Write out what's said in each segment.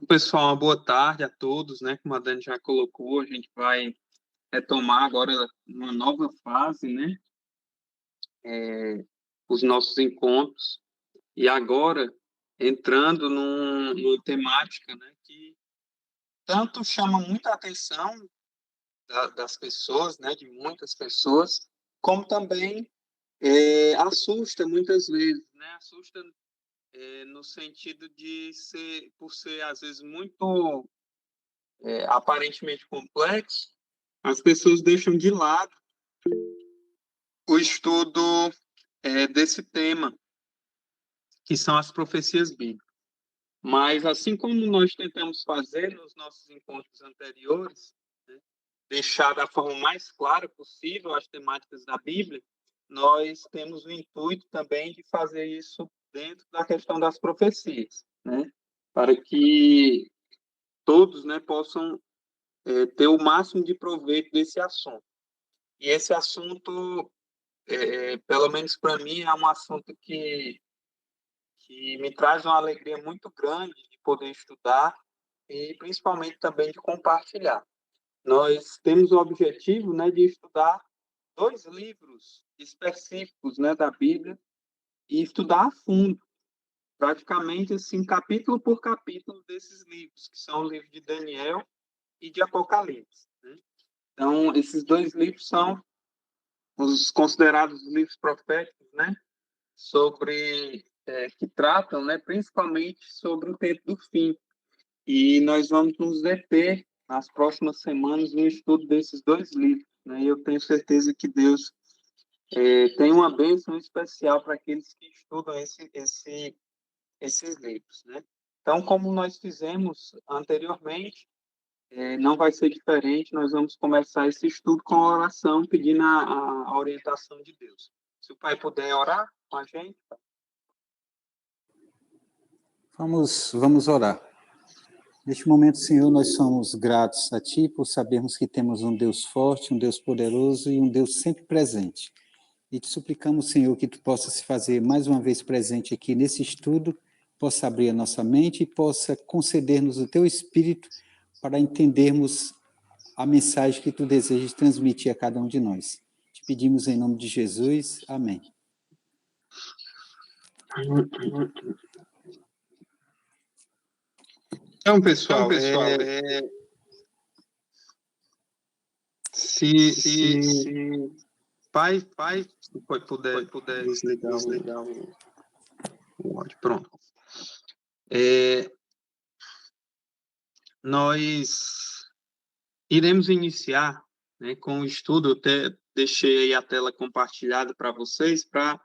Pessoal, uma boa tarde a todos, né? Como a Dani já colocou, a gente vai retomar agora uma nova fase, né? Os nossos encontros. E agora, entrando numa temática, né? Que tanto chama muita atenção das pessoas, né? De muitas pessoas, como também assusta muitas vezes, né? Assusta no sentido de ser, por ser, às vezes, muito aparentemente complexo, as pessoas deixam de lado o estudo desse tema, que são as profecias bíblicas. Mas, assim como nós tentamos fazer nos nossos encontros anteriores, né, deixar da forma mais clara possível as temáticas da Bíblia, nós temos o intuito também de fazer isso dentro da questão das profecias, né, para que todos, né, possam ter o máximo de proveito desse assunto. E esse assunto, pelo menos para mim, é um assunto que me traz uma alegria muito grande de poder estudar e principalmente também de compartilhar. Nós temos o objetivo, né, de estudar 2 livros específicos, né, da Bíblia e estudar a fundo, praticamente assim, capítulo por capítulo desses livros, que são o livro de Daniel e de Apocalipse, né? Então, esses 2 livros são os considerados livros proféticos, né, sobre que tratam, né, principalmente sobre o tempo do fim. E nós vamos nos deter nas próximas semanas no estudo desses 2 livros, né? E eu tenho certeza que Deus tem uma bênção especial para aqueles que estudam esses livros, né? Então, como nós fizemos anteriormente, não vai ser diferente, nós vamos começar esse estudo com a oração, pedindo a orientação de Deus. Se o Pai puder orar com a gente. Vamos orar. Neste momento, Senhor, nós somos gratos a Ti por sabermos que temos um Deus forte, um Deus poderoso e um Deus sempre presente. E te suplicamos, Senhor, que Tu possa se fazer mais uma vez presente aqui nesse estudo, possa abrir a nossa mente e possa conceder-nos o Teu Espírito para entendermos a mensagem que Tu desejas transmitir a cada um de nós. Te pedimos em nome de Jesus. Amém. Então, pessoal, se pai puder desligar o áudio, pronto. Nós iremos iniciar, né, com o estudo. Eu até deixei aí a tela compartilhada para vocês, para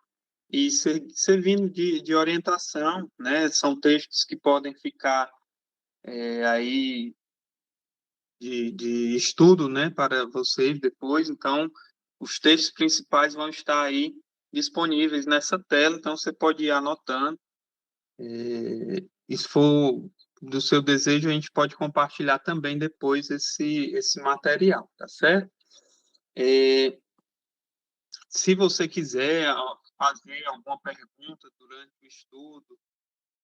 ir servindo de orientação, né? São textos que podem ficar aí de estudo, né, para vocês depois. Então, os textos principais vão estar aí disponíveis nessa tela, então você pode ir anotando. E se for do seu desejo, a gente pode compartilhar também depois esse material, tá certo? Se você quiser fazer alguma pergunta durante o estudo,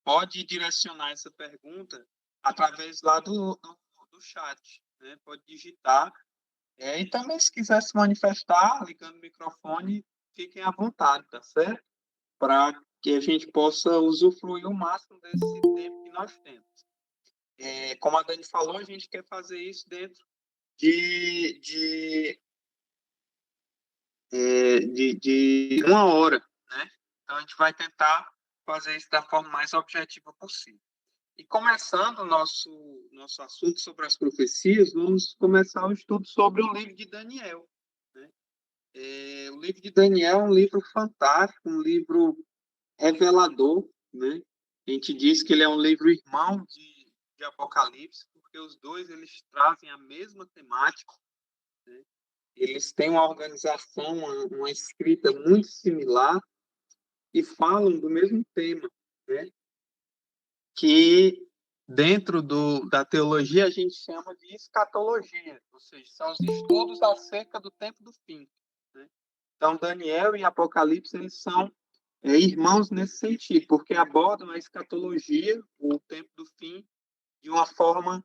pode direcionar essa pergunta através lá do chat, né? Pode digitar. E também, se quiser se manifestar, ligando o microfone, fiquem à vontade, tá certo? Para que a gente possa usufruir o máximo desse tempo que nós temos. Como a Dani falou, a gente quer fazer isso dentro de 1 hora, né? Então, a gente vai tentar fazer isso da forma mais objetiva possível. E começando o nosso assunto sobre as profecias, vamos começar o estudo sobre o livro de Daniel, né? O livro de Daniel é um livro fantástico, um livro revelador, né? A gente diz que ele é um livro irmão de Apocalipse, porque os dois eles trazem a mesma temática, né? Eles têm uma organização, uma escrita muito similar e falam do mesmo tema, né? Que dentro da teologia a gente chama de escatologia, ou seja, são os estudos acerca do tempo do fim, né? Então, Daniel e Apocalipse, eles são irmãos nesse sentido, porque abordam a escatologia, o tempo do fim, de uma forma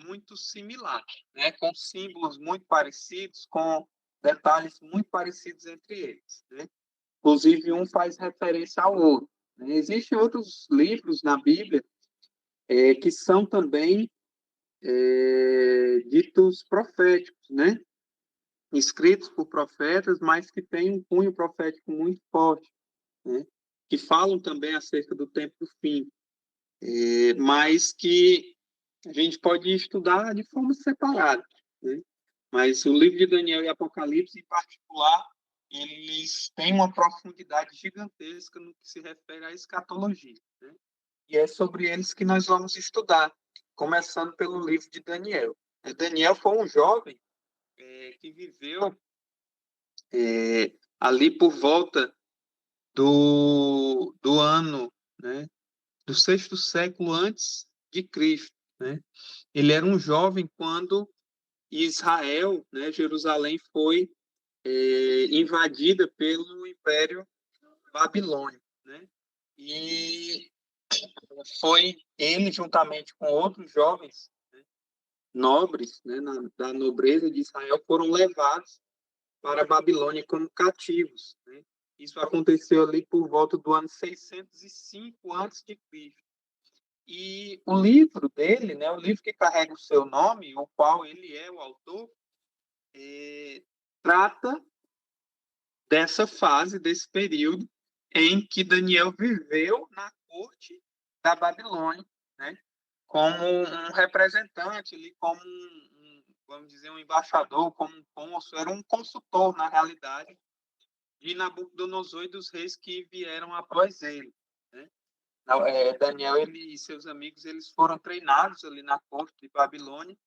muito similar, né? Com símbolos muito parecidos, com detalhes muito parecidos entre eles, né? Inclusive, um faz referência ao outro, né? Existem outros livros na Bíblia que são também ditos proféticos, né? Escritos por profetas, mas que têm um cunho profético muito forte, né? Que falam também acerca do tempo do fim, mas que a gente pode estudar de forma separada, né? Mas o livro de Daniel e Apocalipse, em particular, eles têm uma profundidade gigantesca no que se refere à escatologia, né? E é sobre eles que nós vamos estudar, começando pelo livro de Daniel. Daniel foi um jovem que viveu ali por volta do ano, né, do 6º século antes de Cristo, né? Ele era um jovem quando Israel, né, Jerusalém, foi invadida pelo Império Babilônico, né? E foi ele, juntamente com outros jovens, né, nobres, né, da nobreza de Israel, foram levados para a Babilônia como cativos, né? Isso aconteceu ali por volta do ano 605 a.C. E o livro dele, né, o livro que carrega o seu nome, o qual ele é o autor, trata dessa fase, desse período em que Daniel viveu na corte da Babilônia, né, como um representante ali, como vamos dizer, um embaixador, como um cônsul, era um consultor, na realidade, de Nabucodonosor e dos reis que vieram após ele, né? Daniel e seus amigos, eles foram treinados ali na corte de Babilônia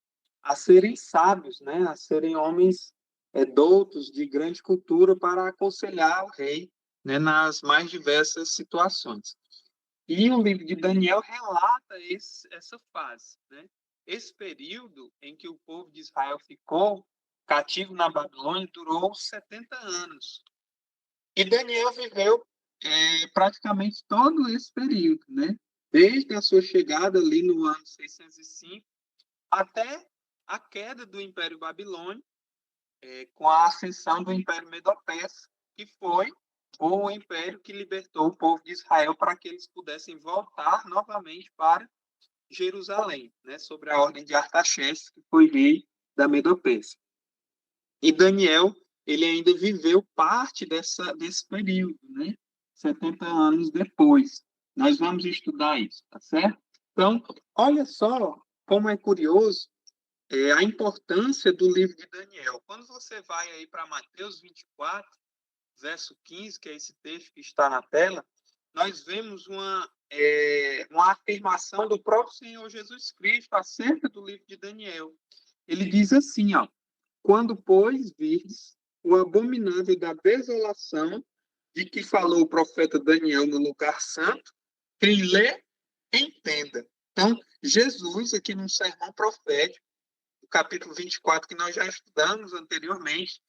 a serem sábios, né? A serem homens doutos de grande cultura para aconselhar o rei, né? Nas mais diversas situações. E o livro de Daniel relata essa fase, né? Esse período em que o povo de Israel ficou cativo na Babilônia durou 70 anos. E Daniel viveu praticamente todo esse período, né? Desde a sua chegada ali no ano 605 até a queda do Império Babilônico, com a ascensão do Império Medo-Persa, que foi o império que libertou o povo de Israel para que eles pudessem voltar novamente para Jerusalém, né, sobre a ordem de Artaxerxes, que foi rei da Medo-Persa. E Daniel, ele ainda viveu parte desse período, né, 70 anos depois. Nós vamos estudar isso, tá certo? Então, olha só como é curioso a importância do livro de Daniel. Quando você vai aí para Mateus 24, verso 15, que é esse texto que está na tela, nós vemos uma afirmação do próprio Senhor Jesus Cristo acerca do livro de Daniel. Ele diz assim, ó, quando, pois, virdes o abominável da desolação de que falou o profeta Daniel no lugar santo, quem lê, entenda. Então, Jesus, aqui num sermão profético, no capítulo 24, que nós já estudamos anteriormente,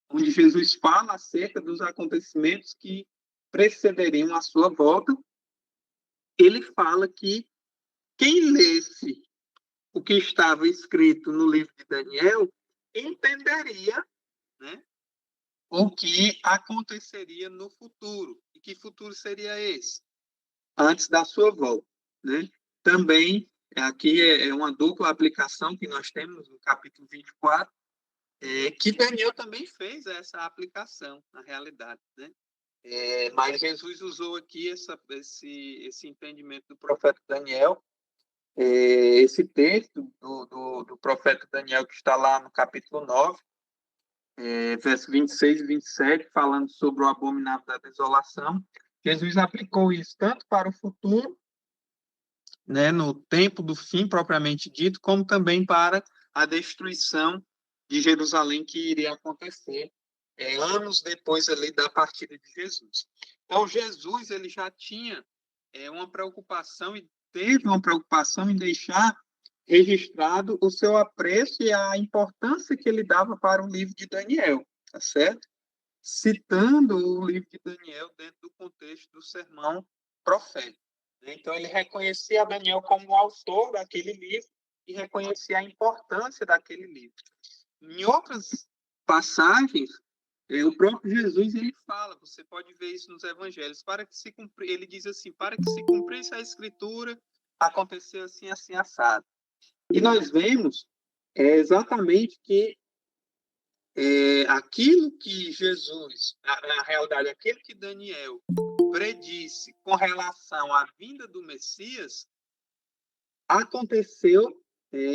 onde Jesus fala acerca dos acontecimentos que precederiam a sua volta, ele fala que quem lesse o que estava escrito no livro de Daniel entenderia, né, o que aconteceria no futuro. E que futuro seria esse? Antes da sua volta, né? Também, aqui é uma dupla aplicação que nós temos no capítulo 24, que Daniel também fez essa aplicação, na realidade, né? Mas Jesus usou aqui esse entendimento do profeta Daniel, esse texto do profeta Daniel que está lá no capítulo 9, verso 26 e 27, falando sobre o abominável da desolação. Jesus aplicou isso tanto para o futuro, né, no tempo do fim propriamente dito, como também para a destruição de Jerusalém que iria acontecer anos depois ali da partida de Jesus. Então, Jesus ele já tinha uma preocupação e teve uma preocupação em deixar registrado o seu apreço e a importância que ele dava para o livro de Daniel, tá certo? Citando o livro de Daniel dentro do contexto do sermão profético. Então, ele reconhecia Daniel como o autor daquele livro e reconhecia a importância daquele livro. Em outras passagens, o próprio Jesus ele fala, você pode ver isso nos evangelhos, para que se cumprir, ele diz assim, para que se cumprisse a escritura, aconteceu assim, assim, assado. E nós vemos exatamente que aquilo que Jesus, na realidade, aquilo que Daniel predisse com relação à vinda do Messias, aconteceu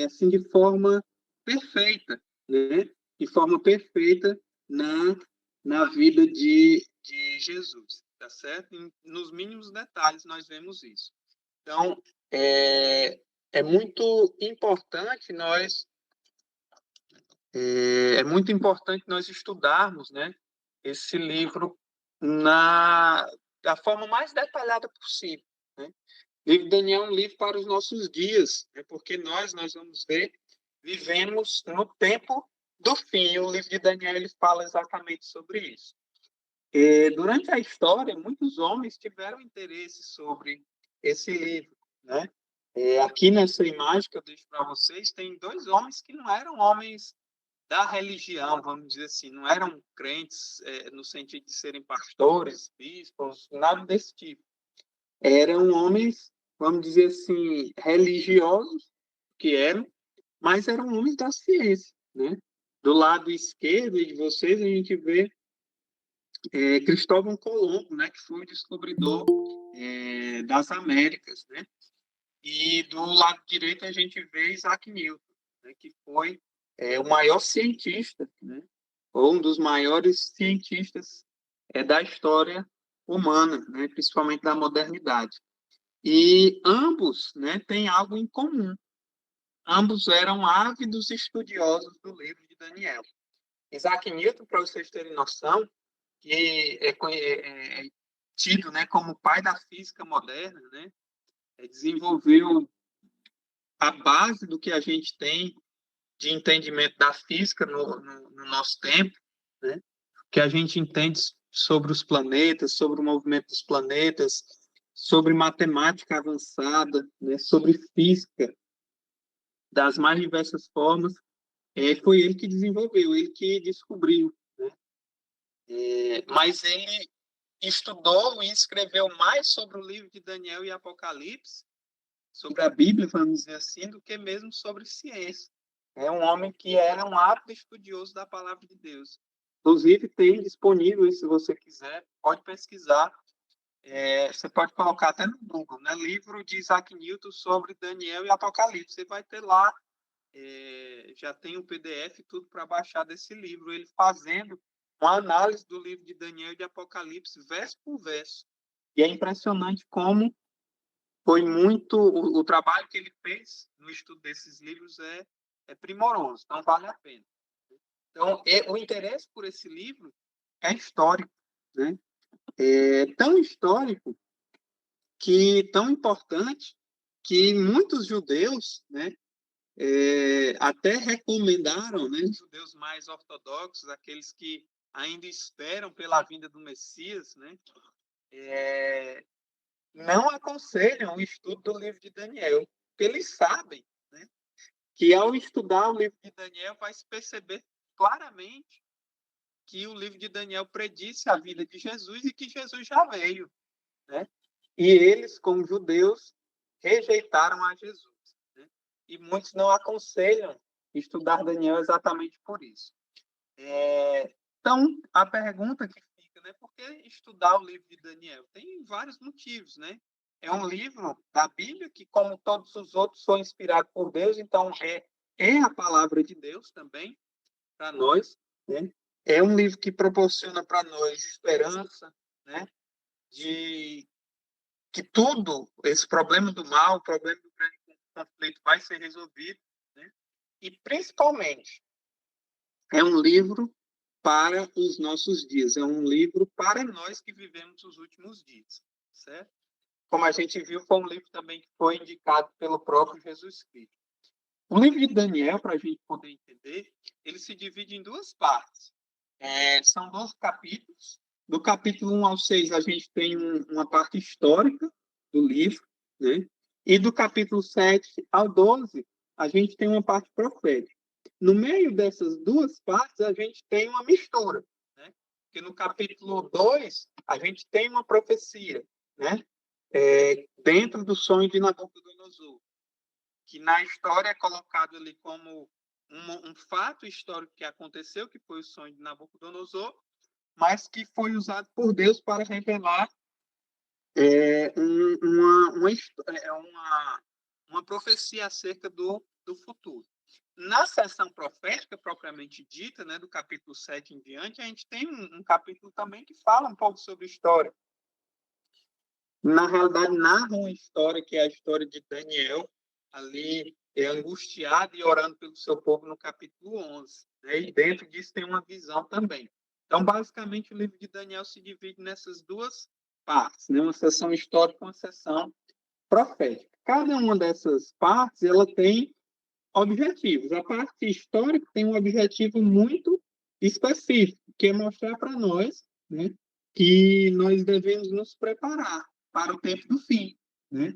assim de forma perfeita, né? De forma perfeita na vida de Jesus, tá certo? Nos mínimos detalhes nós vemos isso. Então, é muito importante nós estudarmos, né, esse livro da forma mais detalhada possível, né? O livro de Daniel é um livro para os nossos dias, né, porque nós vamos ver, vivemos no tempo do fim. E o livro de Daniel ele fala exatamente sobre isso. Durante a história, muitos homens tiveram interesse sobre esse livro, né? Aqui nessa imagem que eu deixo para vocês, tem dois homens que não eram homens da religião, vamos dizer assim, não eram crentes no sentido de serem pastores, bispos, nada desse tipo. Eram homens, vamos dizer assim, religiosos, que eram, mas eram homens da ciência, né? Do lado esquerdo de vocês, a gente vê Cristóvão Colombo, né, que foi o descobridor das Américas, né? E do lado direito a gente vê Isaac Newton, né, que foi o maior cientista, né, ou um dos maiores cientistas da história humana, né, principalmente da modernidade. E ambos, né, têm algo em comum. Ambos eram ávidos estudiosos do livro de Daniel. Isaac Newton, para vocês terem noção, que é tido, né, como o pai da física moderna, né, desenvolveu a base do que a gente tem de entendimento da física no nosso tempo, né? Que a gente entende sobre os planetas, sobre o movimento dos planetas, sobre matemática avançada, né? Sobre física, das mais diversas formas. Foi ele que desenvolveu, ele que descobriu, né? Mas ele estudou e escreveu mais sobre o livro de Daniel e Apocalipse, sobre a Bíblia, vamos dizer assim, do que mesmo sobre ciência. É um homem que era um ávido estudioso da palavra de Deus. Inclusive, tem disponível, se você quiser, pode pesquisar. Você pode colocar até no Google, né? Livro de Isaac Newton sobre Daniel e Apocalipse. Você vai ter lá, já tem o PDF, tudo para baixar desse livro. Ele fazendo uma análise do livro de Daniel e de Apocalipse, verso por verso. E é impressionante como foi muito... O trabalho que ele fez no estudo desses livros é primoroso, então vale a pena. Então, o interesse por esse livro é histórico, né? É tão histórico, tão importante, que muitos judeus, né, até recomendaram, né, judeus mais ortodoxos, aqueles que ainda esperam pela vinda do Messias, né, não aconselham o estudo do livro de Daniel, porque eles sabem, né, que ao estudar o livro de Daniel vai se perceber claramente que o livro de Daniel predisse a vida de Jesus e que Jesus já veio, né? E eles, como judeus, rejeitaram a Jesus, né? E muitos não aconselham estudar Daniel exatamente por isso. Então, a pergunta que fica, né? Por que estudar o livro de Daniel? Tem vários motivos, né? É um livro da Bíblia que, como todos os outros, foi inspirado por Deus, então é a palavra de Deus também para nós, né? É um livro que proporciona para nós esperança, né? De que tudo, esse problema do mal, o problema do grande conflito vai ser resolvido, né? E, principalmente, é um livro para os nossos dias, é um livro para nós que vivemos os últimos dias, certo? Como a gente viu, foi um livro também que foi indicado pelo próprio Jesus Cristo. O livro de Daniel, para a gente poder entender, ele se divide em duas partes. São 12 capítulos. Do capítulo 1 ao 6, a gente tem uma parte histórica do livro, né? E do capítulo 7 ao 12, a gente tem uma parte profética. No meio dessas duas partes, a gente tem uma mistura, né? Porque no capítulo 2, a gente tem uma profecia, né? Dentro do sonho de Nabucodonosor, que na história é colocado ali como um fato histórico que aconteceu, que foi o sonho de Nabucodonosor, mas que foi usado por Deus para revelar uma profecia acerca do futuro. Na seção profética, propriamente dita, né, do capítulo 7 em diante, a gente tem um capítulo também que fala um pouco sobre história. Na realidade, narra uma história que é a história de Daniel, ali angustiado e orando pelo seu povo no capítulo 11. Né? E dentro disso tem uma visão também. Então, basicamente, o livro de Daniel se divide nessas duas partes, né? Uma seção histórica e uma seção profética. Cada uma dessas partes ela tem objetivos. A parte histórica tem um objetivo muito específico, que é mostrar para nós, né, que nós devemos nos preparar para o tempo do fim, né?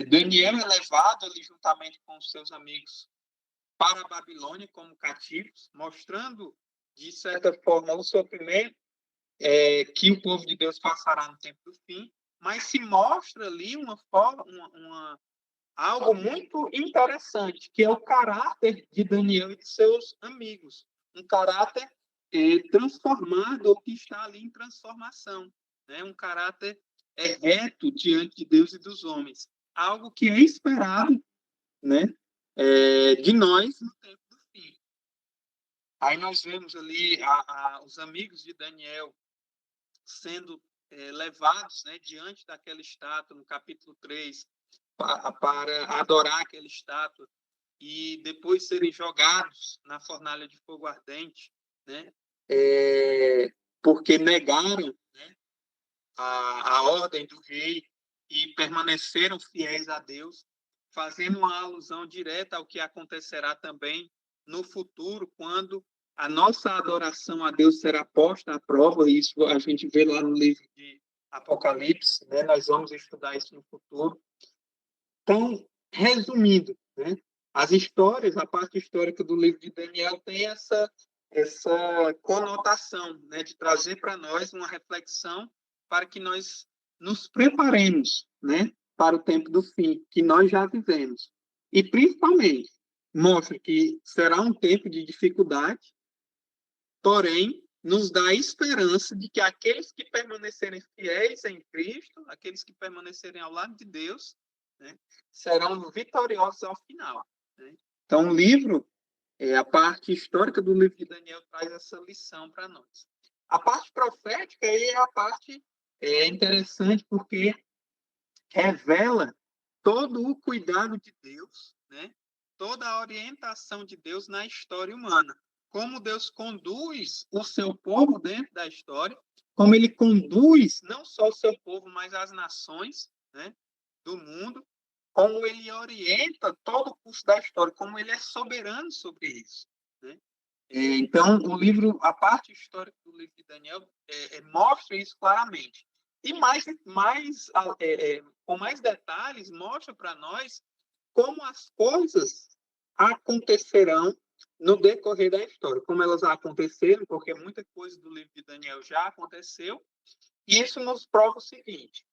Daniel é levado ali juntamente com os seus amigos para a Babilônia como cativos, mostrando de certa forma o sofrimento que o povo de Deus passará no tempo do fim, mas se mostra ali algo muito interessante, que é o caráter de Daniel e de seus amigos, um caráter transformado ou que está ali em transformação, né? Um caráter reto diante de Deus e dos homens, algo que é esperado, né, de nós no tempo do fim. Aí nós vemos ali os amigos de Daniel sendo levados, né, diante daquela estátua, no capítulo 3, para adorar aquela estátua e depois serem jogados na fornalha de fogo ardente, né, porque negaram, né, a ordem do rei e permaneceram fiéis a Deus, fazendo uma alusão direta ao que acontecerá também no futuro, quando a nossa adoração a Deus será posta à prova. Isso a gente vê lá no livro de Apocalipse, né? Nós vamos estudar isso no futuro. Então, resumindo, né? As histórias, a parte histórica do livro de Daniel tem essa conotação, né, de trazer para nós uma reflexão para que nós nos preparemos, né, para o tempo do fim, que nós já vivemos. E, principalmente, mostra que será um tempo de dificuldade, porém, nos dá a esperança de que aqueles que permanecerem fiéis em Cristo, aqueles que permanecerem ao lado de Deus, né, serão vitoriosos ao final. Né? Então, o livro, a parte histórica do livro de Daniel traz essa lição para nós. A parte profética aí é a parte interessante, porque revela todo o cuidado de Deus, né? Toda a orientação de Deus na história humana. Como Deus conduz o seu povo dentro da história, como ele conduz não só o seu povo, mas as nações, né, do mundo, como ele orienta todo o curso da história, como ele é soberano sobre isso. Né? Então, o livro, a parte histórica do livro de Daniel mostra isso claramente. E com mais detalhes, mostra para nós como as coisas acontecerão no decorrer da história, como elas aconteceram, porque muita coisa do livro de Daniel já aconteceu, e isso nos prova o seguinte: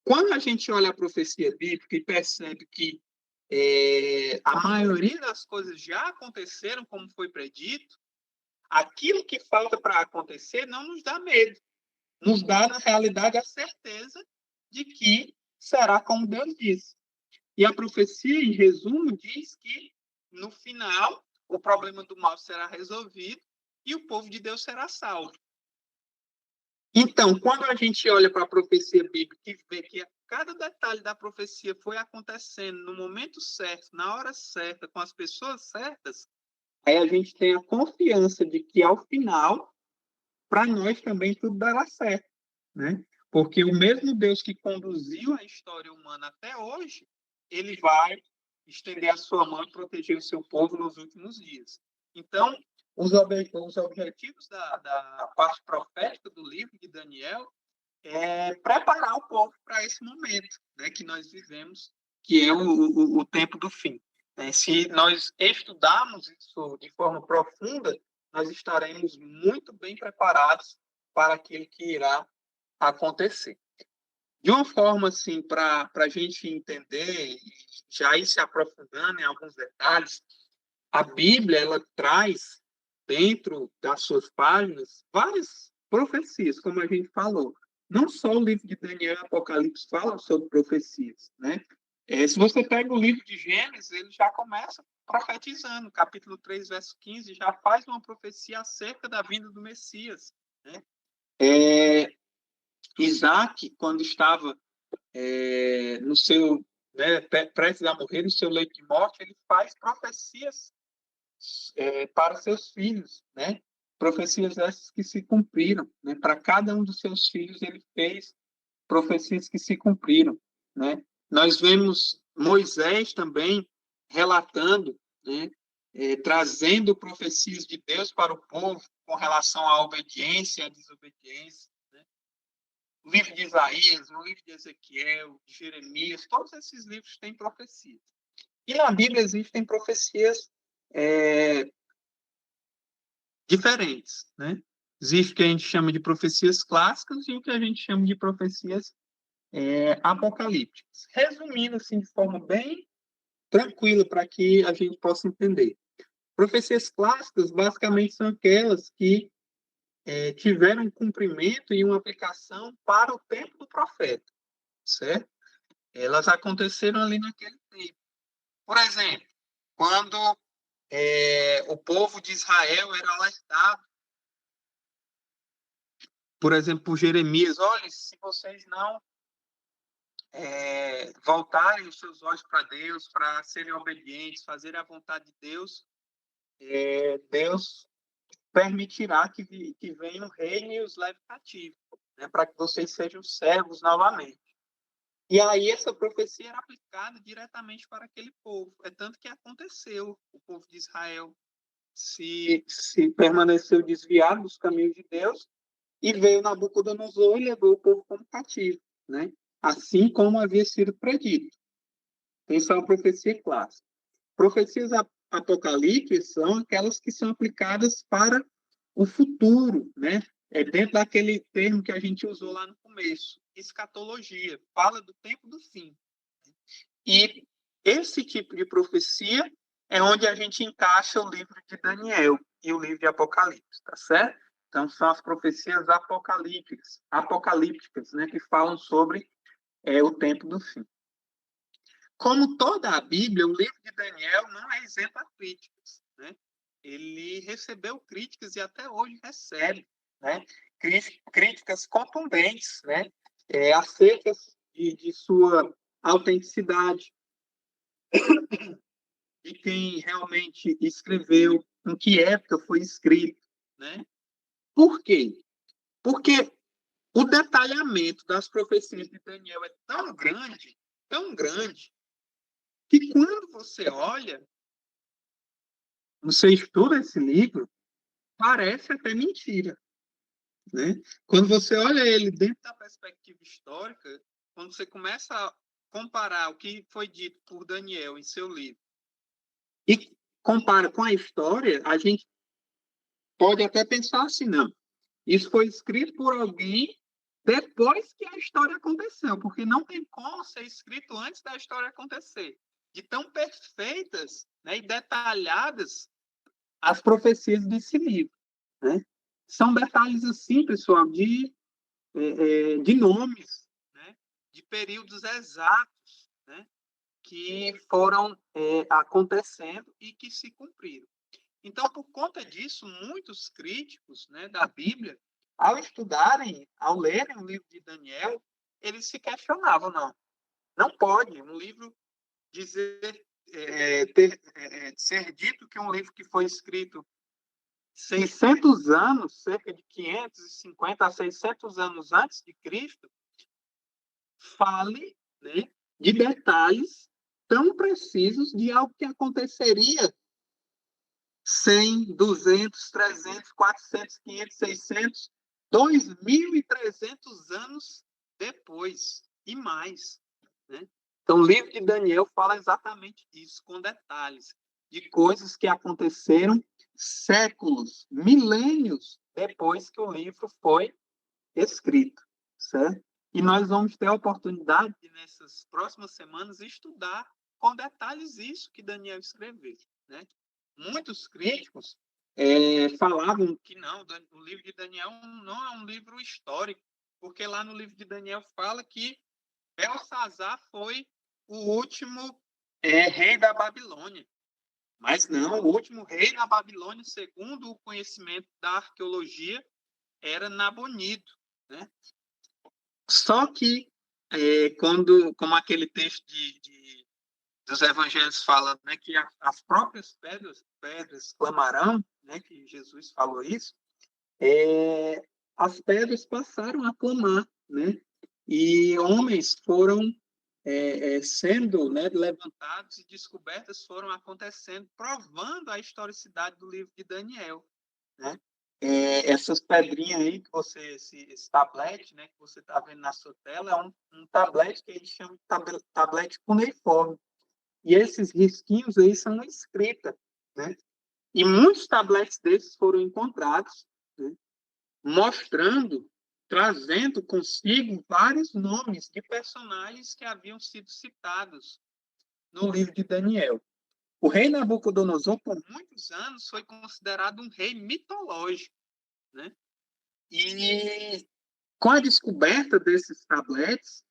quando a gente olha a profecia bíblica e percebe que a maioria das coisas já aconteceram como foi predito, aquilo que falta para acontecer não nos dá medo, nos dá, na realidade, a certeza de que será como Deus disse. E a profecia, em resumo, diz que, no final, o problema do mal será resolvido e o povo de Deus será salvo. Então, quando a gente olha para a profecia bíblica e vê que cada detalhe da profecia foi acontecendo no momento certo, na hora certa, com as pessoas certas, aí a gente tem a confiança de que, ao final, para nós também tudo dará certo, né? Porque o mesmo Deus que conduziu a história humana até hoje, ele vai estender a sua mão e proteger o seu povo nos últimos dias. Então, os objetivos da parte profética do livro de Daniel é preparar o povo para esse momento, né, que nós vivemos, que é o tempo do fim. Se nós estudarmos isso de forma profunda, nós estaremos muito bem preparados para aquilo que irá acontecer. De uma forma, assim, para a gente entender e já ir se aprofundando em alguns detalhes, a Bíblia, ela traz, dentro das suas páginas, várias profecias, como a gente falou. Não só o livro de Daniel e Apocalipse falam sobre profecias, né? Se você pega o livro de Gênesis, ele já começa profetizando. Capítulo 3, verso 15, já faz uma profecia acerca da vinda do Messias, né? Isaac, quando estava no seu, né, prestes a morrer, no seu leito de morte, ele faz profecias para seus filhos, né? Profecias essas que se cumpriram, né? Para cada um dos seus filhos ele fez profecias que se cumpriram, né? Nós vemos Moisés também relatando, né? Trazendo profecias de Deus para o povo com relação à obediência e à desobediência, né? O livro de Isaías, o livro de Ezequiel, de Jeremias, todos esses livros têm profecias. E na Bíblia existem profecias diferentes, né? Existe o que a gente chama de profecias clássicas e o que a gente chama de profecias apocalípticas. Resumindo, assim, de forma bem tranquila para que a gente possa entender. Profecias clássicas, basicamente, são aquelas que tiveram cumprimento e uma aplicação para o tempo do profeta, certo? Elas aconteceram ali naquele tempo. Por exemplo, quando o povo de Israel era alertado, por exemplo, por Jeremias: olha, se vocês não voltarem os seus olhos para Deus, para serem obedientes, fazerem a vontade de Deus, Deus permitirá que venha o reino e os leve cativo, né, para que vocês sejam servos novamente. E aí essa profecia era aplicada diretamente para aquele povo. É tanto que aconteceu. O povo de Israel se permaneceu desviado dos caminhos de Deus e veio Nabucodonosor e levou o povo como cativo, né? Assim como havia sido predito. Isso é uma profecia clássica. Profecias apocalípticas são aquelas que são aplicadas para o futuro, né? É dentro daquele termo que a gente usou lá no começo, escatologia, fala do tempo do fim. E esse tipo de profecia é onde a gente encaixa o livro de Daniel e o livro de Apocalipse, tá certo? Então, são as profecias apocalípticas, né, que falam sobre o tempo do fim. Como toda a Bíblia, o livro de Daniel não é isento a críticas, né? Ele recebeu críticas e até hoje recebe, né? Críticas contundentes, né? Acerca de sua autenticidade, de quem realmente escreveu, em que época foi escrito, né? Por quê? Porque o detalhamento das profecias de Daniel é tão grande, que quando você olha, você estuda esse livro, parece até mentira, né? Quando você olha ele dentro da perspectiva histórica, quando você começa a comparar o que foi dito por Daniel em seu livro e compara com a história, a gente pode até pensar assim, não, isso foi escrito por alguém depois que a história aconteceu, porque não tem como ser escrito antes da história acontecer. De tão perfeitas, né, e detalhadas as profecias desse livro, né? São detalhes assim, pessoal, de nomes, né? De períodos exatos, né? Que foram acontecendo e que se cumpriram. Então, por conta disso, muitos críticos, né, da Bíblia, ao estudarem, ao lerem o livro de Daniel, eles se questionavam, não pode um livro dizer, ser dito que um livro que foi escrito 600 anos, cerca de 550 a 600 anos antes de Cristo, fale, né, de detalhes tão precisos de algo que aconteceria 100, 200, 300, 400, 500, 600, 2.300 anos depois e mais, né? Então, o livro de Daniel fala exatamente disso, com detalhes, de coisas que aconteceram séculos, milênios depois que o livro foi escrito, certo? E nós vamos ter a oportunidade de, nessas próximas semanas, estudar com detalhes isso que Daniel escreveu, né? Muitos críticos falavam que não, o livro de Daniel não é um livro histórico, porque lá no livro de Daniel fala que Belsazar foi o último rei da Babilônia. Mas não, o último rei da Babilônia, segundo o conhecimento da arqueologia, era Nabonido, né? Só que, como aquele texto dos evangelhos fala, né, que as próprias pedras clamarão, né, que Jesus falou isso, as pedras passaram a clamar, né? E homens foram sendo, né, levantados e descobertas foram acontecendo, provando a historicidade do livro de Daniel, né? Essas pedrinhas aí que esse tablete, né, que você está vendo na sua tela, é um tablete que eles chamam de tablete cuneiforme. E esses risquinhos aí são uma escrita, né? E muitos tabletes desses foram encontrados, né, mostrando, trazendo consigo vários nomes de personagens que haviam sido citados no livro de Daniel. O rei Nabucodonosor, por muitos anos, foi considerado um rei mitológico, né? E com a descoberta desses tabletes,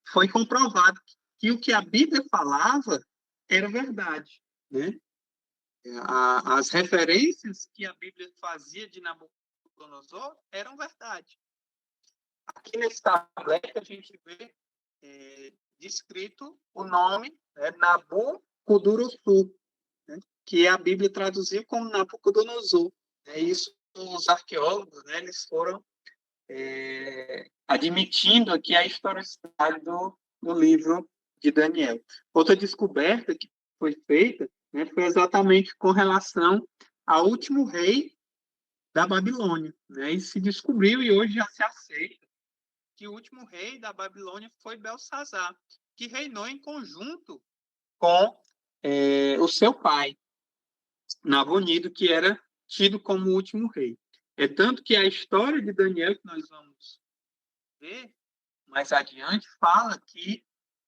foi comprovado que o que a Bíblia falava era verdade, né? As referências que a Bíblia fazia de Nabucodonosor eram verdade. Aqui nesse tablete a gente vê descrito o nome, né, Nabucodonosor, né, que a Bíblia traduziu como Nabucodonosor. Isso os arqueólogos, né, eles foram admitindo aqui a historicidade do livro de Daniel. Outra descoberta que foi feita, né, foi exatamente com relação ao último rei da Babilônia, né? E se descobriu, e hoje já se aceita, que o último rei da Babilônia foi Belsazar, que reinou em conjunto com o seu pai, Nabonido, que era tido como o último rei. É tanto que a história de Daniel, que nós vamos ver mais adiante, fala que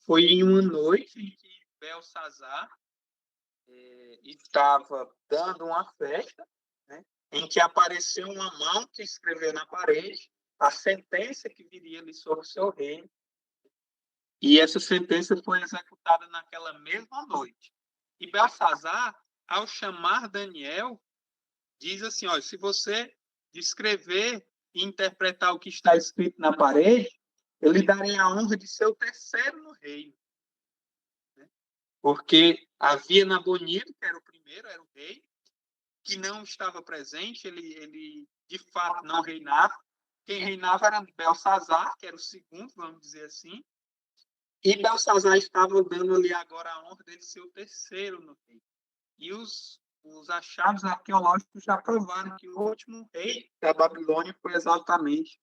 foi em uma noite em que Belsazar estava dando uma festa, né, em que apareceu uma mão que escreveu na parede a sentença que viria ali sobre o seu reino, e essa sentença foi executada naquela mesma noite. E Belsazar, ao chamar Daniel, diz assim, olha, se você descrever e interpretar o que está escrito na parede, eu lhe darei a honra de ser o terceiro no reino. Porque havia Nabonido, que era o primeiro, era o rei, que não estava presente, ele de fato não reinava. Quem reinava era Belsazar, que era o segundo, vamos dizer assim, e Belsazar estava dando ali agora a honra dele ser o terceiro no reino. E os achados arqueológicos já provaram que o último rei da Babilônia foi exatamente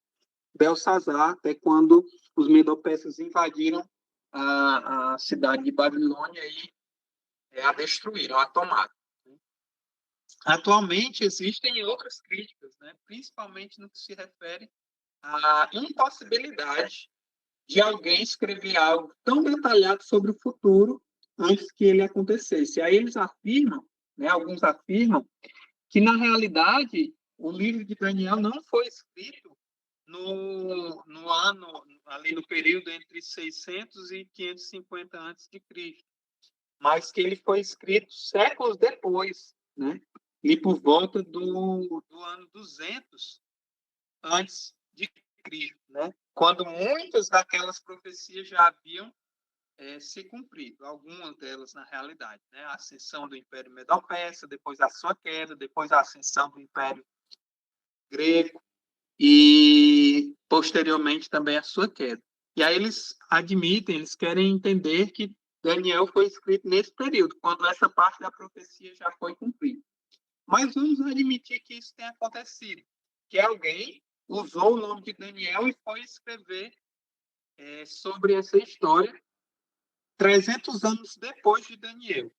Belsazar, até quando os medo-persas invadiram a cidade de Babilônia e a destruíram, a tomaram. Atualmente existem outras críticas, né? Principalmente no que se refere à impossibilidade de alguém escrever algo tão detalhado sobre o futuro antes que ele acontecesse. Aí eles afirmam, né, alguns afirmam, que na realidade o livro de Daniel não foi escrito no ano, ali no período entre 600 e 550 antes de Cristo, mas que ele foi escrito séculos depois, né? E por volta do ano 200 antes de Cristo, né? Quando muitas daquelas profecias já haviam se cumprido, algumas delas na realidade, né? A ascensão do Império Medo-Persa, depois a sua queda, depois a ascensão do Império Grego e posteriormente também a sua queda. E aí eles admitem, eles querem entender que Daniel foi escrito nesse período, quando essa parte da profecia já foi cumprida. Mas vamos admitir que isso tenha acontecido, que alguém usou o nome de Daniel e foi escrever sobre essa história 300 anos depois de Daniel.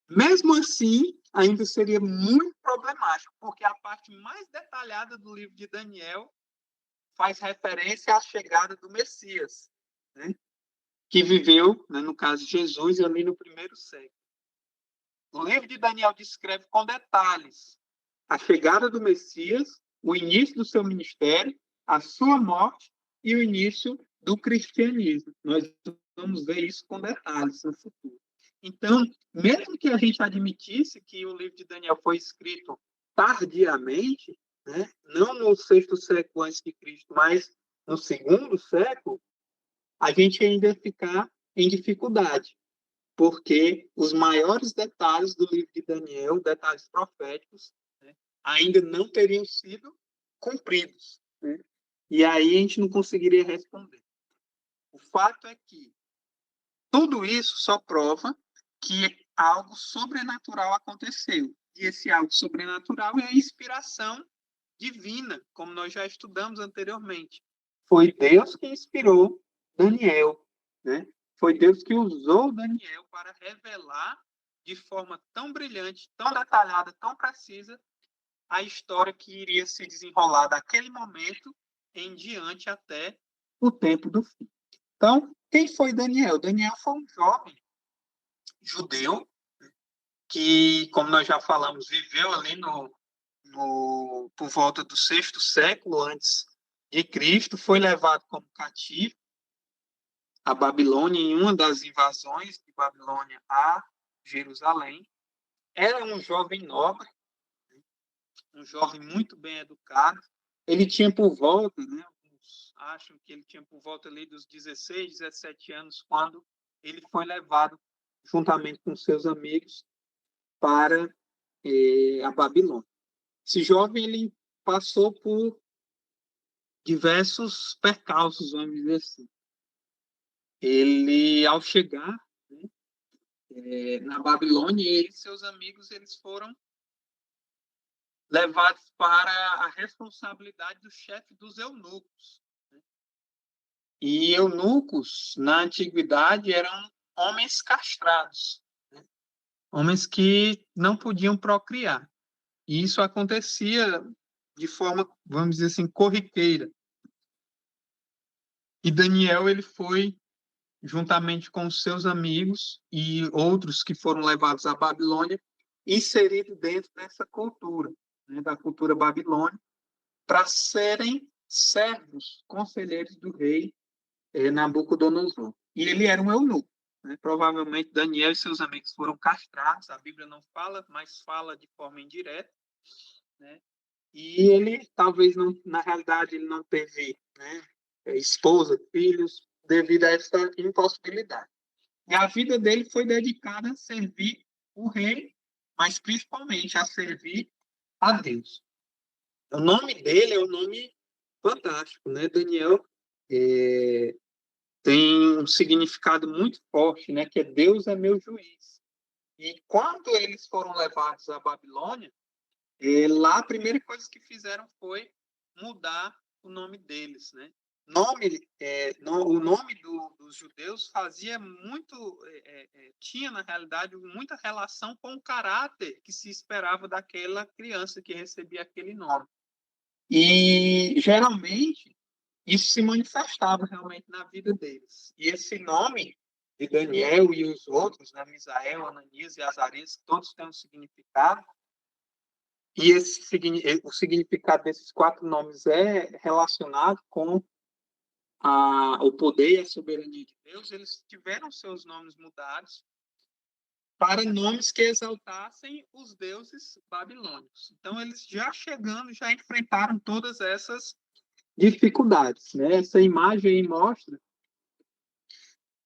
Mesmo assim, ainda seria muito problemático, porque a parte mais detalhada do livro de Daniel faz referência à chegada do Messias, né? Que viveu, né, no caso de Jesus, ali no primeiro século. O livro de Daniel descreve com detalhes a chegada do Messias, o início do seu ministério, a sua morte e o início do cristianismo. Nós vamos ver isso com detalhes no futuro. Então, mesmo que a gente admitisse que o livro de Daniel foi escrito tardiamente, né, não no 6º século antes de Cristo, mas no 2º século, a gente ainda ia ficar em dificuldade, porque os maiores detalhes do livro de Daniel, detalhes proféticos, né, ainda não teriam sido cumpridos, né? E aí a gente não conseguiria responder. O fato é que tudo isso só prova que algo sobrenatural aconteceu. E esse algo sobrenatural é a inspiração divina, como nós já estudamos anteriormente. Foi Deus que inspirou Daniel, né? Foi Deus que usou Daniel para revelar de forma tão brilhante, tão detalhada, tão precisa, a história que iria se desenrolar daquele momento em diante até o tempo do fim. Então, quem foi Daniel? Daniel foi um jovem judeu que, como nós já falamos, viveu ali por volta do 6º século antes de Cristo, foi levado como cativo a Babilônia em uma das invasões de Babilônia a Jerusalém. Era um jovem nobre, um jovem muito bem educado. Ele tinha por volta, né, alguns acham que ele tinha por volta ali dos 16, 17 anos, quando ele foi levado juntamente com seus amigos para a Babilônia. Esse jovem ele passou por diversos percalços, vamos dizer assim. Ele, ao chegar, né, na Babilônia, ele e seus amigos eles foram levados para a responsabilidade do chefe dos eunucos. E eunucos, na antiguidade, eram homens castrados, né? Homens que não podiam procriar. E isso acontecia de forma, vamos dizer assim, corriqueira. E Daniel, ele foi, juntamente com os seus amigos e outros que foram levados à Babilônia, inserido dentro dessa cultura, né, da cultura babilônica, para serem servos, conselheiros do rei Nabucodonosor. E ele era um eunuco. Né? Provavelmente Daniel e seus amigos foram castrados, a Bíblia não fala, mas fala de forma indireta. Né? E ele, talvez, não, na realidade, ele não teve, né, esposa, filhos, devido a essa impossibilidade. E a vida dele foi dedicada a servir o rei, mas principalmente a servir a Deus. O nome dele é um nome fantástico, né? Daniel tem um significado muito forte, né? Que é Deus é meu juiz. E quando eles foram levados à Babilônia, lá a primeira coisa que fizeram foi mudar o nome deles, né? O nome dos judeus fazia muito, tinha na realidade muita relação com o caráter que se esperava daquela criança que recebia aquele nome. E geralmente isso se manifestava realmente na vida deles. E esse nome de Daniel e os outros, né, Misael, Ananias e Azarias, todos têm um significado. E o significado desses 4 nomes é relacionado com o poder e a soberania de Deus. Eles tiveram seus nomes mudados para nomes que exaltassem os deuses babilônicos. Então, eles já chegando, já enfrentaram todas essas dificuldades. Né? Essa imagem aí mostra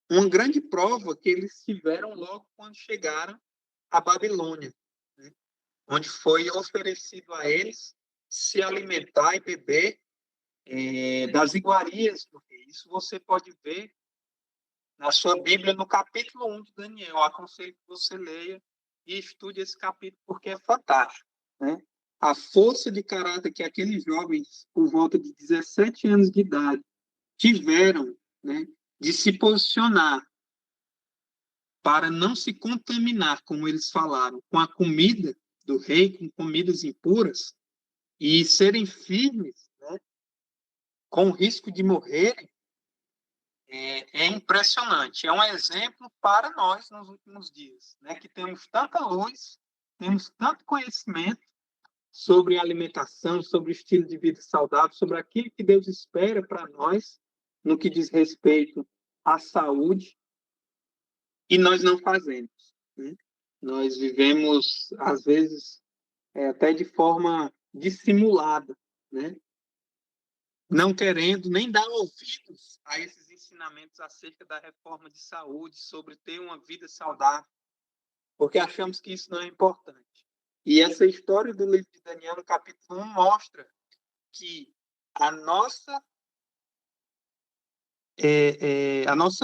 uma grande prova que eles tiveram logo quando chegaram à Babilônia, né? Onde foi oferecido a eles se alimentar e beber das iguarias do rei. Isso você pode ver na sua Bíblia, no capítulo 1 de Daniel. Eu aconselho que você leia e estude esse capítulo, porque é fantástico. Né? A força de caráter que aqueles jovens, por volta de 17 anos de idade, tiveram, né, de se posicionar para não se contaminar, como eles falaram, com a comida do rei, com comidas impuras, e serem firmes, né, com o risco de morrerem, é impressionante. É um exemplo para nós nos últimos dias, né, que temos tanta luz, temos tanto conhecimento sobre alimentação, sobre estilo de vida saudável, sobre aquilo que Deus espera para nós, no que diz respeito à saúde, e nós não fazemos. Né? Nós vivemos, às vezes, até de forma dissimulada, né? Não querendo nem dar ouvidos a esses ensinamentos acerca da reforma de saúde, sobre ter uma vida saudável, porque achamos que isso não é importante. E essa história do livro de Daniel, no capítulo 1, mostra que a nossa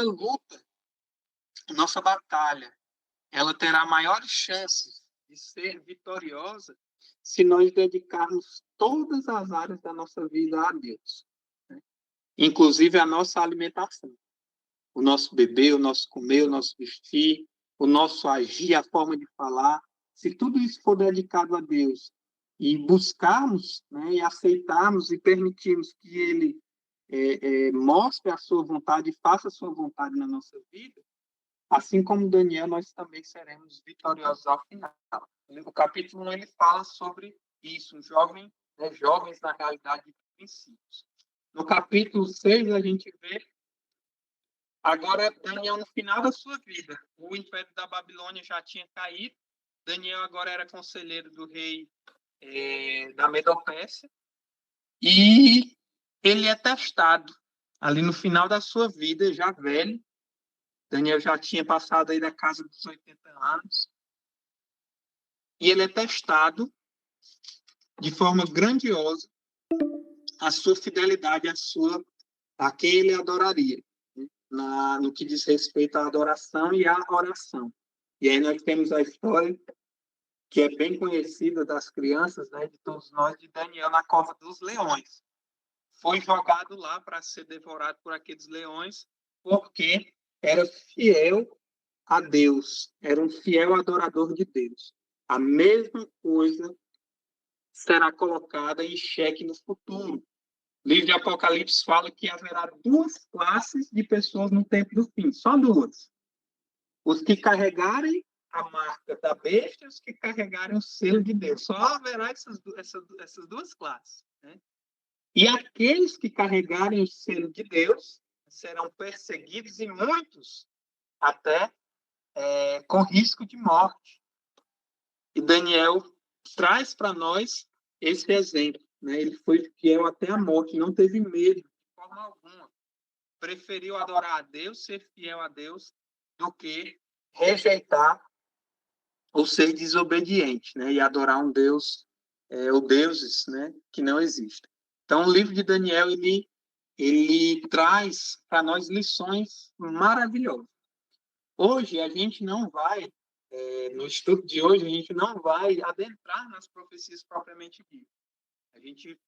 luta, a nossa batalha, ela terá maiores chances de ser vitoriosa se nós dedicarmos todas as áreas da nossa vida a Deus, né? Inclusive a nossa alimentação, o nosso beber, o nosso comer, o nosso vestir, o nosso agir, a forma de falar. Se tudo isso for dedicado a Deus e buscarmos, né, e aceitarmos e permitirmos que Ele mostre a sua vontade e faça a sua vontade na nossa vida, assim como Daniel, nós também seremos vitoriosos ao final. O capítulo 1 ele fala sobre isso, jovens, na realidade de princípios. No capítulo 6, a gente vê agora Daniel no final da sua vida. O Império da Babilônia já tinha caído, Daniel agora era conselheiro do rei da Medopécia, e ele é testado ali no final da sua vida, já velho. Daniel já tinha passado aí da casa dos 80 anos. E ele é testado de forma grandiosa a sua fidelidade a quem ele adoraria, né? No que diz respeito à adoração e à oração. E aí nós temos a história que é bem conhecida das crianças, né, de todos nós, de Daniel na cova dos leões. Foi jogado lá para ser devorado por aqueles leões, porque era fiel a Deus, era um fiel adorador de Deus. A mesma coisa será colocada em xeque no futuro. O livro de Apocalipse fala que haverá duas classes de pessoas no tempo do fim, só duas. Os que carregarem a marca da besta e os que carregarem o selo de Deus. Só haverá essas duas classes, né? E aqueles que carregarem o selo de Deus serão perseguidos e muitos até com risco de morte. E Daniel traz para nós esse exemplo, né? Ele foi fiel até a morte, não teve medo de forma alguma. Preferiu adorar a Deus, ser fiel a Deus, do que rejeitar ou ser desobediente, né? E adorar um Deus, ou deuses, né? Que não existem. Então, o livro de Daniel, ele traz para nós lições maravilhosas. Hoje, a gente não vai, no estudo de hoje, a gente não vai adentrar nas profecias propriamente ditas. A gente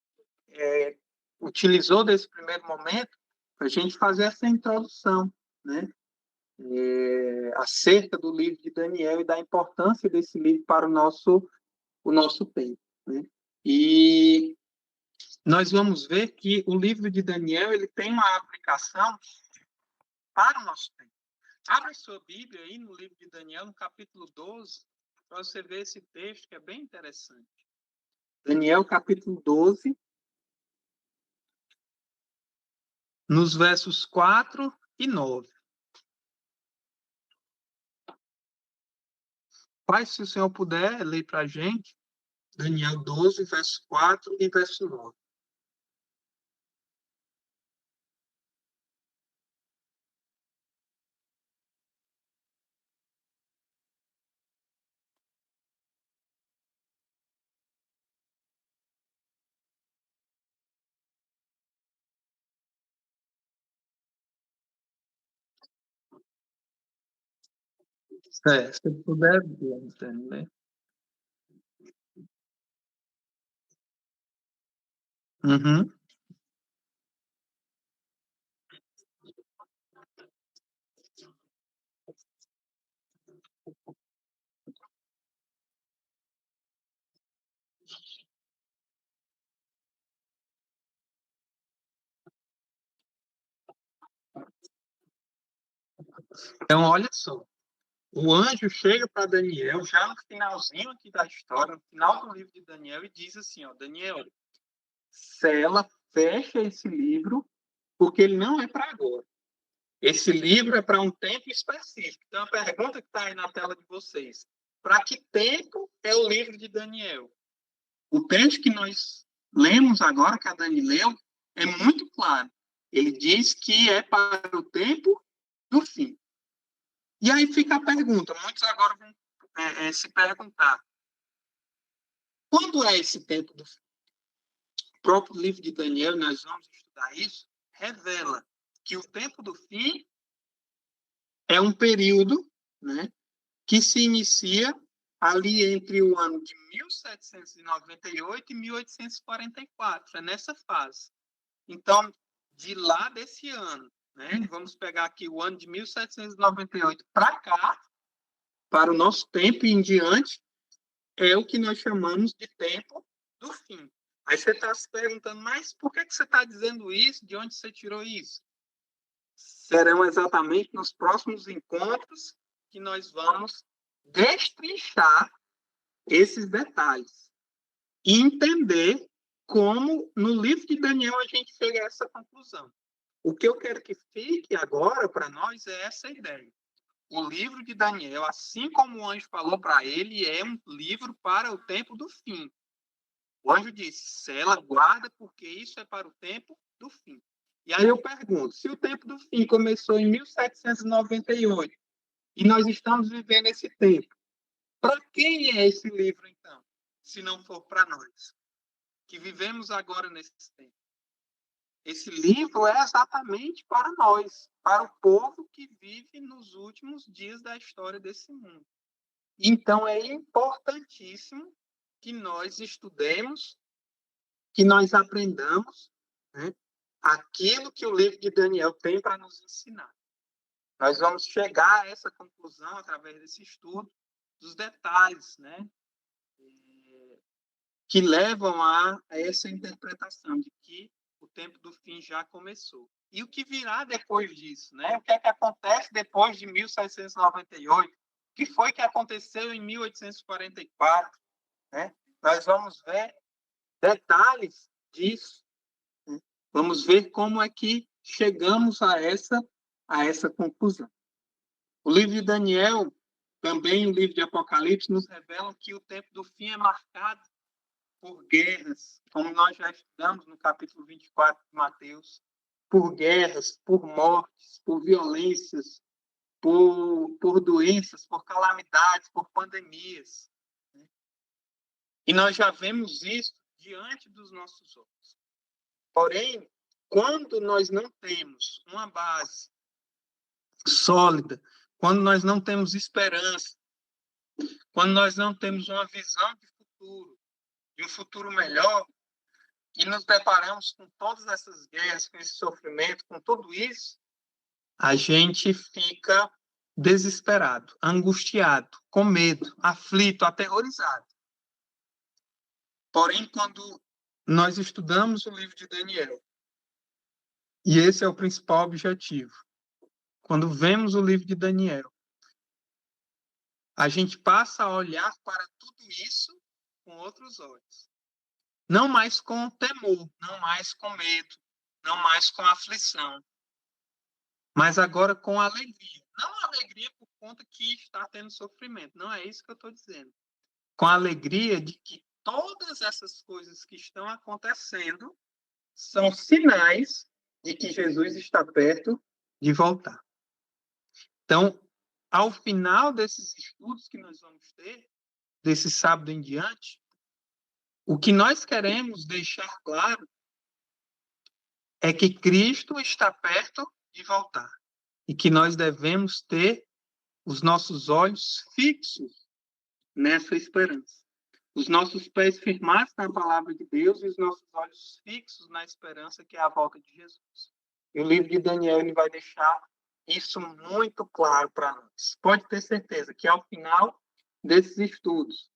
utilizou desse primeiro momento para a gente fazer essa introdução, né? Acerca do livro de Daniel e da importância desse livro para o nosso tempo, né? E nós vamos ver que o livro de Daniel ele tem uma aplicação para o nosso tempo. Abra sua Bíblia aí no livro de Daniel, no capítulo 12, para você ver esse texto que é bem interessante. Daniel, capítulo 12, nos versos 4 e 9. Pai, se o Senhor puder, ler para a gente, Daniel 12, verso 4 e verso 9. Se puder, né? Uhum. Então, olha só. O anjo chega para Daniel, já no finalzinho aqui da história, no final do livro de Daniel, e diz assim, ó, Daniel, sela, fecha esse livro, porque ele não é para agora. Esse livro é para um tempo específico. Então, a pergunta que está aí na tela de vocês, para que tempo é o livro de Daniel? O texto que nós lemos agora, que a Dani leu, é muito claro. Ele diz que é para o tempo do fim. E aí fica a pergunta, muitos agora vão se perguntar, quando é esse tempo do fim? O próprio livro de Daniel, nós vamos estudar isso, revela que o tempo do fim é um período, né, que se inicia ali entre o ano de 1798 e 1844, é nessa fase. Então, de lá desse ano, né, vamos pegar aqui o ano de 1798 para cá, para o nosso tempo e em diante, é o que nós chamamos de tempo do fim. Aí você está se perguntando, mas por que você está dizendo isso? De onde você tirou isso? Serão exatamente nos próximos encontros que nós vamos destrinchar esses detalhes e entender como no livro de Daniel a gente chega a essa conclusão. O que eu quero que fique agora para nós é essa ideia. O livro de Daniel, assim como o anjo falou para ele, é um livro para o tempo do fim. O anjo disse, sela, guarda, porque isso é para o tempo do fim. E aí eu pergunto, se o tempo do fim começou em 1798 e nós estamos vivendo esse tempo, para quem é esse livro, então? Se não for para nós, que vivemos agora nesse tempo. esse livro é exatamente para nós, para o povo que vive nos últimos dias da história desse mundo. Então, é importantíssimo que nós estudemos, que nós aprendamos, né, aquilo que o livro de Daniel tem para nos ensinar. Nós vamos chegar a essa conclusão através desse estudo, dos detalhes, né, que levam a essa interpretação de que o tempo do fim já começou. E o que virá depois disso, né? O que é que acontece depois de 1798? O que foi que aconteceu em 1844? Né? Nós vamos ver detalhes disso. Né? Vamos ver como é que chegamos a essa conclusão. O livro de Daniel, também o livro de Apocalipse, nos revelam que o tempo do fim é marcado por guerras, como nós já estudamos no capítulo 24 de Mateus, por guerras, por mortes, por violências, por doenças, por calamidades, por pandemias. Né? E nós já vemos isso diante dos nossos olhos. Porém, quando nós não temos uma base sólida, quando nós não temos esperança, quando nós não temos uma visão de futuro, de um futuro melhor, e nos deparamos com todas essas guerras, com esse sofrimento, com tudo isso, a gente fica desesperado, angustiado, com medo, aflito, aterrorizado. Porém, quando nós estudamos o livro de Daniel, e esse é o principal objetivo, quando vemos o livro de Daniel, a gente passa a olhar para tudo isso com outros olhos. Não mais com temor, não mais com medo, não mais com aflição, mas agora com alegria. Não alegria por conta que está tendo sofrimento, não é isso que eu estou dizendo. Com a alegria de que todas essas coisas que estão acontecendo são sinais de que Jesus está perto de voltar. Então, ao final desses estudos que nós vamos ter, desse sábado em diante, o que nós queremos deixar claro é que Cristo está perto de voltar e que nós devemos ter os nossos olhos fixos nessa esperança. Os nossos pés firmados na palavra de Deus e os nossos olhos fixos na esperança que é a volta de Jesus. E o livro de Daniel ele vai deixar isso muito claro para nós. Pode ter certeza que ao final desses estudos,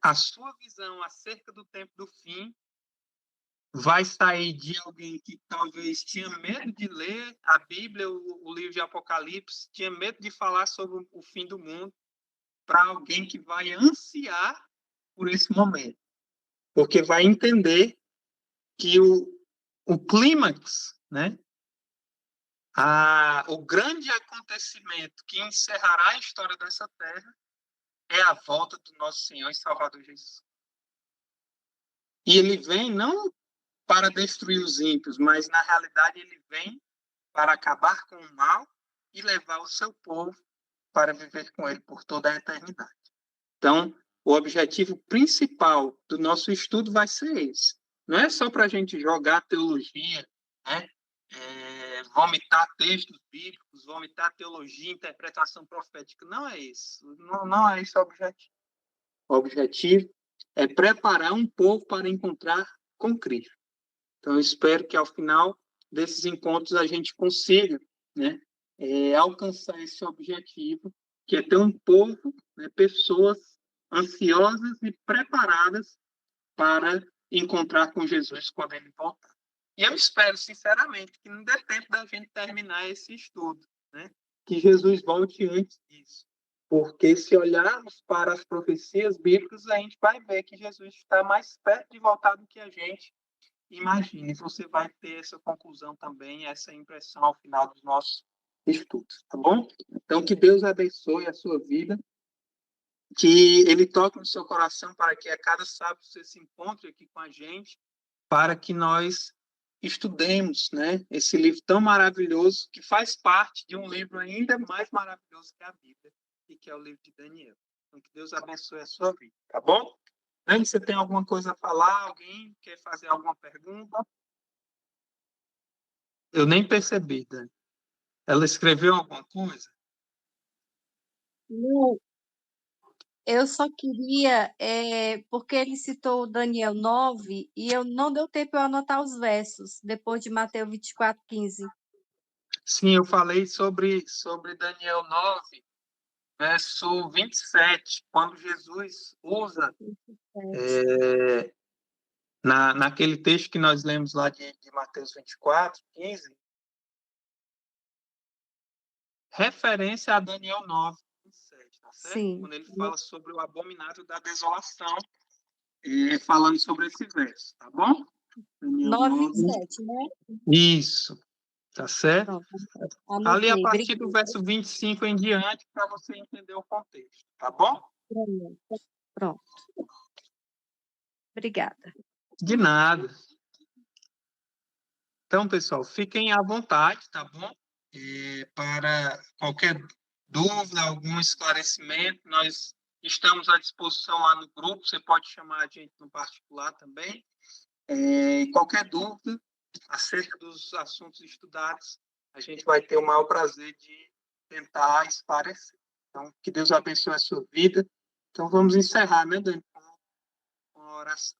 a sua visão acerca do tempo do fim vai sair de alguém que talvez tinha medo de ler a Bíblia, o livro de Apocalipse, tinha medo de falar sobre o fim do mundo, para alguém que vai ansiar por esse momento. Porque vai entender que o clímax, né? O grande acontecimento que encerrará a história dessa terra é a volta do nosso Senhor e Salvador Jesus. E ele vem não para destruir os ímpios, mas na realidade ele vem para acabar com o mal e levar o seu povo para viver com ele por toda a eternidade. Então, o objetivo principal do nosso estudo vai ser esse. Não é só para a gente jogar teologia, né? Vomitar textos bíblicos, vomitar teologia, interpretação profética. Não é isso. Não é esse o objetivo. O objetivo é preparar um povo para encontrar com Cristo. Então, eu espero que ao final desses encontros a gente consiga, né, alcançar esse objetivo, que é ter um povo, né, pessoas ansiosas e preparadas para encontrar com Jesus quando ele voltar. E eu espero, sinceramente, que não dê tempo da gente terminar esse estudo, né? Que Jesus volte antes disso. Porque se olharmos para as profecias bíblicas, a gente vai ver que Jesus está mais perto de voltar do que a gente imagine. Você vai ter essa conclusão também, essa impressão ao final dos nossos estudos, tá bom? Então, que Deus abençoe a sua vida, que Ele toque no seu coração para que a cada sábado você se encontre aqui com a gente, para que nós estudemos, né, esse livro tão maravilhoso, que faz parte de um livro ainda mais maravilhoso que a Bíblia, e que é o livro de Daniel. Então, que Deus abençoe a sua vida, tá bom? Antes, você tem alguma coisa a falar? Alguém quer fazer alguma pergunta? Eu nem percebi, Dani. Ela escreveu alguma coisa? Não, eu só queria, porque ele citou Daniel 9 e eu não deu tempo eu anotar os versos, depois de Mateus 24:15. Sim, eu falei sobre Daniel 9, verso 27, quando Jesus usa, naquele texto que nós lemos lá de Mateus 24:15, referência a Daniel 9, 27, tá certo? Sim. Quando ele fala sobre o abominável da desolação, falando sobre esse verso, tá bom? Daniel 9:27, né? Isso, tá certo? Pronto, Ali a anotei. partir do Obrigada. verso 25 em diante, para você entender o contexto, tá bom? Pronto. Obrigada. De nada. Então, pessoal, fiquem à vontade, tá bom? Para qualquer dúvida, algum esclarecimento, nós estamos à disposição lá no grupo, você pode chamar a gente no particular também. Qualquer dúvida acerca dos assuntos estudados, a gente vai ter o maior prazer de tentar esclarecer. Então, que Deus abençoe a sua vida. Então, vamos encerrar, né, Dani, com a oração.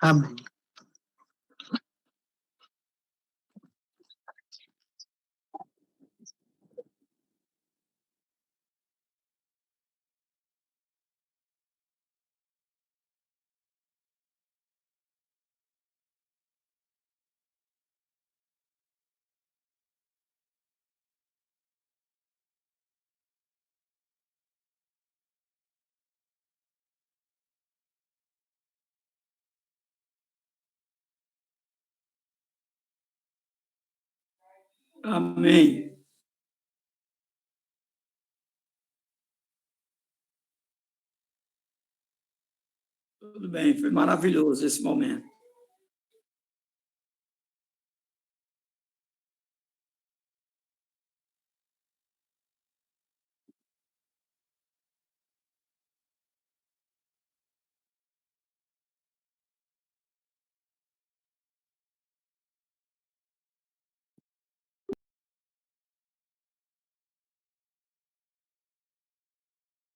Amém. Amém. Tudo bem, foi maravilhoso esse momento.